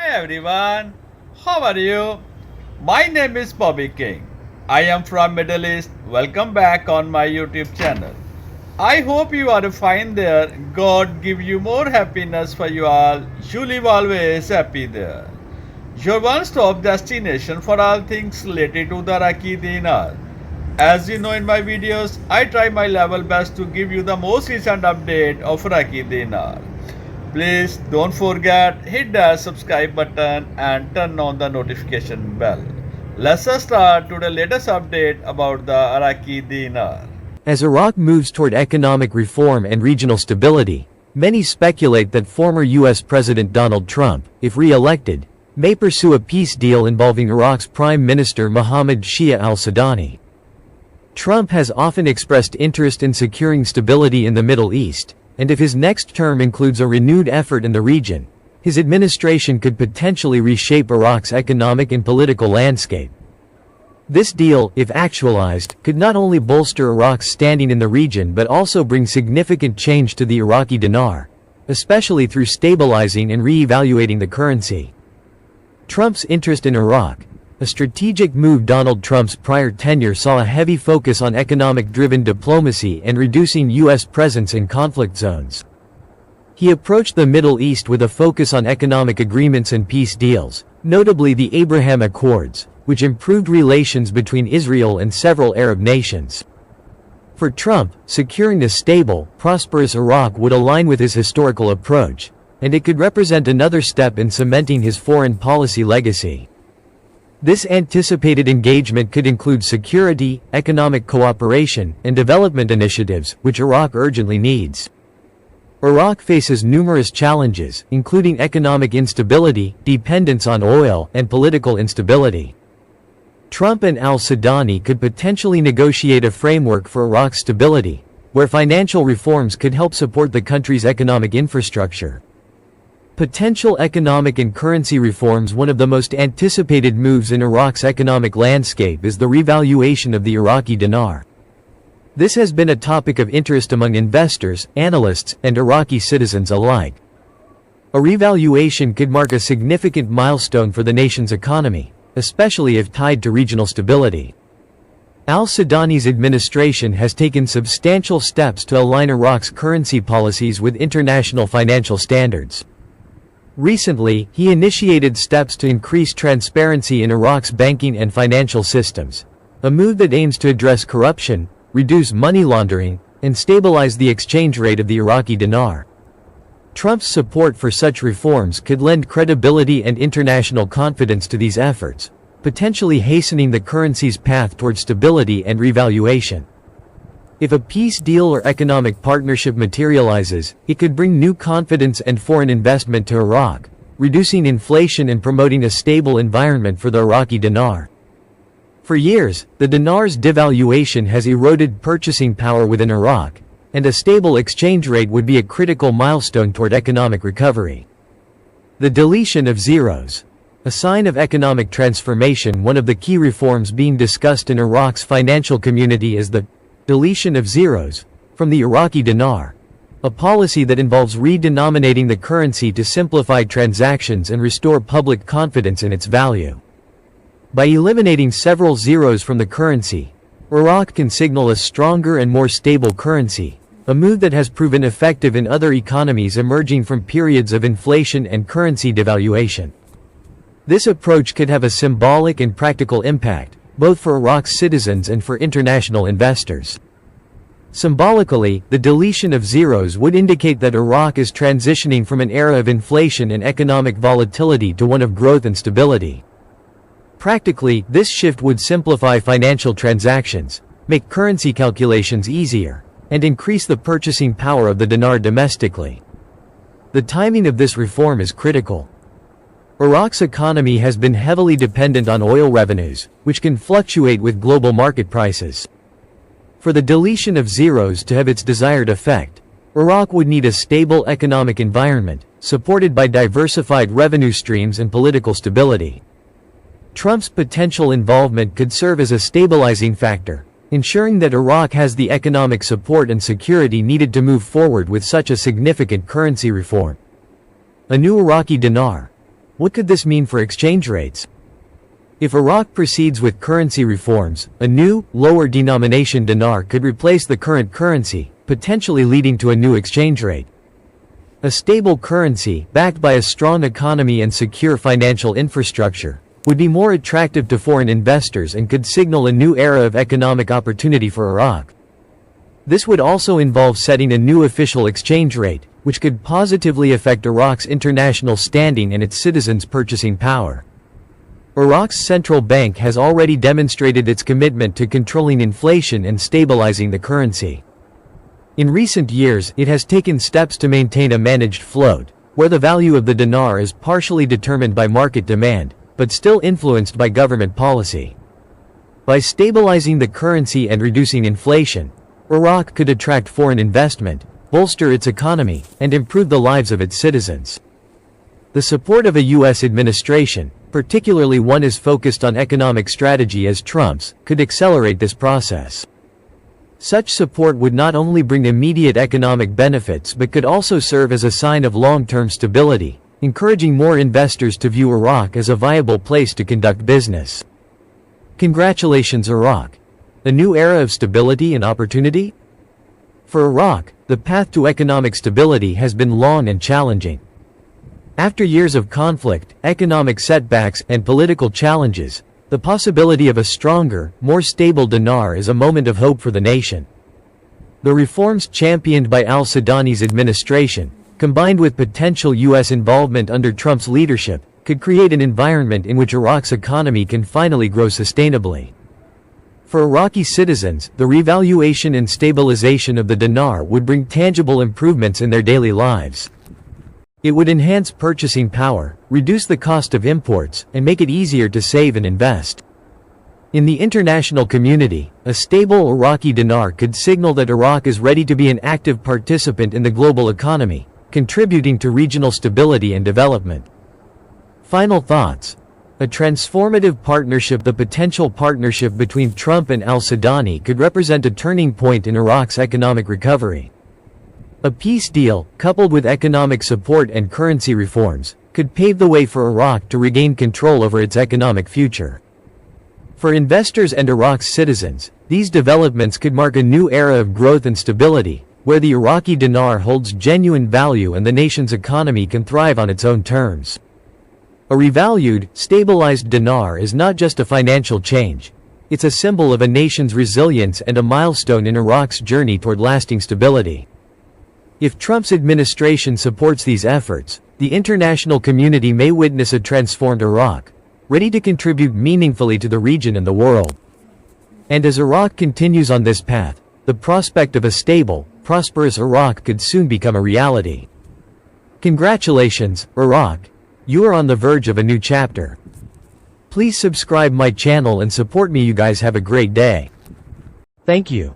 Hey everyone, how are you? My name is Bobby King. I am from Middle East. Welcome back on my YouTube channel. I hope you are fine there. God give you more happiness for you all. You live always happy there. Your one-stop destination for all things related to the Iraqi Dinar. As you know in my videos, I try my level best to give you the most recent update of Iraqi Dinar. Please don't forget hit that subscribe button and turn on the notification bell. Let's start to the latest update about the Iraqi dinar. As Iraq moves toward economic reform and regional stability, many speculate that former U.S. President Donald Trump, if re-elected, may pursue a peace deal involving Iraq's Prime Minister Mohammed Shia al-Sudani. Trump has often expressed interest in securing stability in the Middle East, and if his next term includes a renewed effort in the region, his administration could potentially reshape Iraq's economic and political landscape. This deal, if actualized, could not only bolster Iraq's standing in the region but also bring significant change to the Iraqi dinar, especially through stabilizing and re-evaluating the currency. Trump's interest in Iraq, a strategic move. Donald Trump's prior tenure saw a heavy focus on economic-driven diplomacy and reducing U.S. presence in conflict zones. He approached the Middle East with a focus on economic agreements and peace deals, notably the Abraham Accords, which improved relations between Israel and several Arab nations. For Trump, securing a stable, prosperous Iraq would align with his historical approach, and it could represent another step in cementing his foreign policy legacy. This anticipated engagement could include security, economic cooperation, and development initiatives, which Iraq urgently needs. Iraq faces numerous challenges, including economic instability, dependence on oil, and political instability. Trump and Al-Sudani could potentially negotiate a framework for Iraq's stability, where financial reforms could help support the country's economic infrastructure. Potential economic and currency reforms. One of the most anticipated moves in Iraq's economic landscape is the revaluation of the Iraqi dinar. This has been a topic of interest among investors, analysts, and Iraqi citizens alike. A revaluation could mark a significant milestone for the nation's economy, especially if tied to regional stability. Al-Sudani's administration has taken substantial steps to align Iraq's currency policies with international financial standards. Recently, he initiated steps to increase transparency in Iraq's banking and financial systems, a move that aims to address corruption, reduce money laundering, and stabilize the exchange rate of the Iraqi dinar. Trump's support for such reforms could lend credibility and international confidence to these efforts, potentially hastening the currency's path toward stability and revaluation. If a peace deal or economic partnership materializes, it could bring new confidence and foreign investment to Iraq, reducing inflation and promoting a stable environment for the Iraqi dinar. For years, the dinar's devaluation has eroded purchasing power within Iraq, and a stable exchange rate would be a critical milestone toward economic recovery. The deletion of zeros, a sign of economic transformation. One of the key reforms being discussed in Iraq's financial community is the deletion of zeros from the Iraqi dinar, a policy that involves redenominating the currency to simplify transactions and restore public confidence in its value. By eliminating several zeros from the currency, Iraq can signal a stronger and more stable currency, a move that has proven effective in other economies emerging from periods of inflation and currency devaluation. This approach could have a symbolic and practical impact, both for Iraq's citizens and for international investors. Symbolically, the deletion of zeros would indicate that Iraq is transitioning from an era of inflation and economic volatility to one of growth and stability. Practically, this shift would simplify financial transactions, make currency calculations easier, and increase the purchasing power of the dinar domestically. The timing of this reform is critical. Iraq's economy has been heavily dependent on oil revenues, which can fluctuate with global market prices. For the deletion of zeros to have its desired effect, Iraq would need a stable economic environment, supported by diversified revenue streams and political stability. Trump's potential involvement could serve as a stabilizing factor, ensuring that Iraq has the economic support and security needed to move forward with such a significant currency reform. A new Iraqi dinar, What could this mean for exchange rates? If Iraq proceeds with currency reforms, a new, lower denomination dinar could replace the current currency, potentially leading to a new exchange rate. A stable currency, backed by a strong economy and secure financial infrastructure, would be more attractive to foreign investors and could signal a new era of economic opportunity for Iraq. This would also involve setting a new official exchange rate, which could positively affect Iraq's international standing and its citizens' purchasing power. Iraq's central bank has already demonstrated its commitment to controlling inflation and stabilizing the currency. In recent years, it has taken steps to maintain a managed float, where the value of the dinar is partially determined by market demand, but still influenced by government policy. By stabilizing the currency and reducing inflation, Iraq could attract foreign investment, bolster its economy, and improve the lives of its citizens. The support of a U.S. administration, particularly one is focused on economic strategy as Trump's, could accelerate this process. Such support would not only bring immediate economic benefits but could also serve as a sign of long-term stability, encouraging more investors to view Iraq as a viable place to conduct business. Congratulations, Iraq! A new era of stability and opportunity? For Iraq, the path to economic stability has been long and challenging. After years of conflict, economic setbacks, and political challenges, the possibility of a stronger, more stable dinar is a moment of hope for the nation. The reforms championed by Al-Sudani's administration, combined with potential U.S. involvement under Trump's leadership, could create an environment in which Iraq's economy can finally grow sustainably. For Iraqi citizens, the revaluation and stabilization of the dinar would bring tangible improvements in their daily lives. It would enhance purchasing power, reduce the cost of imports, and make it easier to save and invest. In the international community, a stable Iraqi dinar could signal that Iraq is ready to be an active participant in the global economy, contributing to regional stability and development. Final thoughts. A transformative partnership. The potential partnership between Trump and Al-Sudani could represent a turning point in Iraq's economic recovery. A peace deal, coupled with economic support and currency reforms, could pave the way for Iraq to regain control over its economic future. For investors and Iraq's citizens, these developments could mark a new era of growth and stability, where the Iraqi dinar holds genuine value and the nation's economy can thrive on its own terms. A revalued, stabilized dinar is not just a financial change. It's a symbol of a nation's resilience and a milestone in Iraq's journey toward lasting stability. If Trump's administration supports these efforts, the international community may witness a transformed Iraq, ready to contribute meaningfully to the region and the world. And as Iraq continues on this path, the prospect of a stable, prosperous Iraq could soon become a reality. Congratulations, Iraq! You are on the verge of a new chapter. Please subscribe my channel and support me. You guys have a great day. Thank you.